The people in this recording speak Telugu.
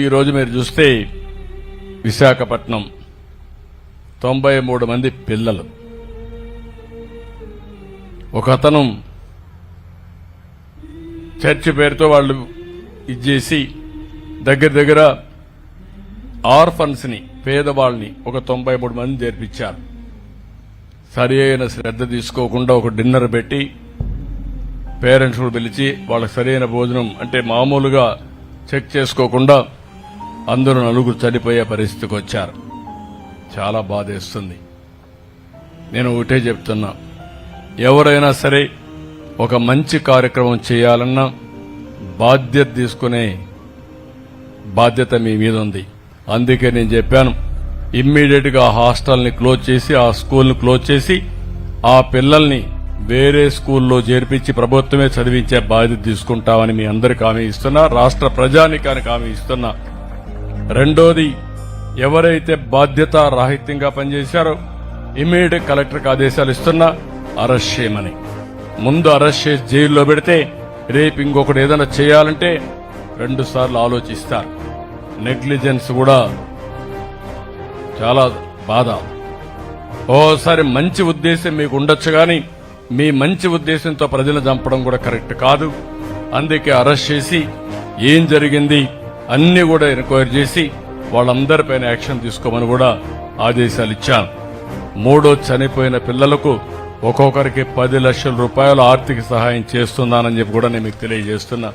ఈరోజు మీరు చూస్తే విశాఖపట్నం 93 మంది పిల్లలు, ఒక అతను చర్చి పేరుతో వాళ్ళు ఇచ్చేసి దగ్గర ఆర్ఫన్స్ ని, పేదవాళ్ళని ఒక 93 మంది చేర్పించారు. సరి అయిన శ్రద్ధ తీసుకోకుండా ఒక డిన్నర్ పెట్టి పేరెంట్స్ కూడా పిలిచి వాళ్ళకి సరైన భోజనం అంటే మామూలుగా చెక్ చేసుకోకుండా అందరూ 4 చనిపోయే పరిస్థితికి వచ్చారు. చాలా బాధేస్తుంది. నేను ఒకటే చెప్తున్నా, ఎవరైనా సరే ఒక మంచి కార్యక్రమం చేయాలన్నా బాధ్యత తీసుకునే బాధ్యత మీ మీద ఉంది. అందుకే నేను చెప్పాను, ఇమ్మీడియట్ గా హాస్టల్ని క్లోజ్ చేసి, ఆ స్కూల్ని క్లోజ్ చేసి, ఆ పిల్లల్ని వేరే స్కూల్లో చేర్పించి ప్రభుత్వమే చదివించే బాధ్యత తీసుకుంటామని మీ అందరికి హామీ ఇస్తున్నా, రాష్ట్ర ప్రజానికానికి హామీ ఇస్తున్నా. రెండోది, ఎవరైతే బాధ్యత రాహిత్యంగా పనిచేశారో ఇమ్మీడియట్ కలెక్టర్కి ఆదేశాలు ఇస్తున్నా, అరెస్ట్ చేయమని. ముందు అరెస్ట్ చేసి జైల్లో పెడితే రేపు ఇంకొకటి ఏదైనా చేయాలంటే 2 సార్లు ఆలోచిస్తారు. నెగ్లిజెన్స్ కూడా చాలా బాధ. ఓసారి మంచి ఉద్దేశం మీకు ఉండొచ్చు కానీ మీ మంచి ఉద్దేశంతో ప్రజలను చంపడం కూడా కరెక్ట్ కాదు. అందుకే అరెస్ట్ చేసి ఏం జరిగింది అన్ని కూడా ఎంక్వైరీ చేసి వాళ్ళందరిపైన యాక్షన్ తీసుకోమని కూడా ఆదేశాలు ఇచ్చాను. 3 చనిపోయిన పిల్లలకు ఒక్కొక్కరికి 10 లక్షల రూపాయలు ఆర్థిక సహాయం చేస్తున్నానని చెప్పి కూడా నేను మీకు తెలియజేస్తున్నా.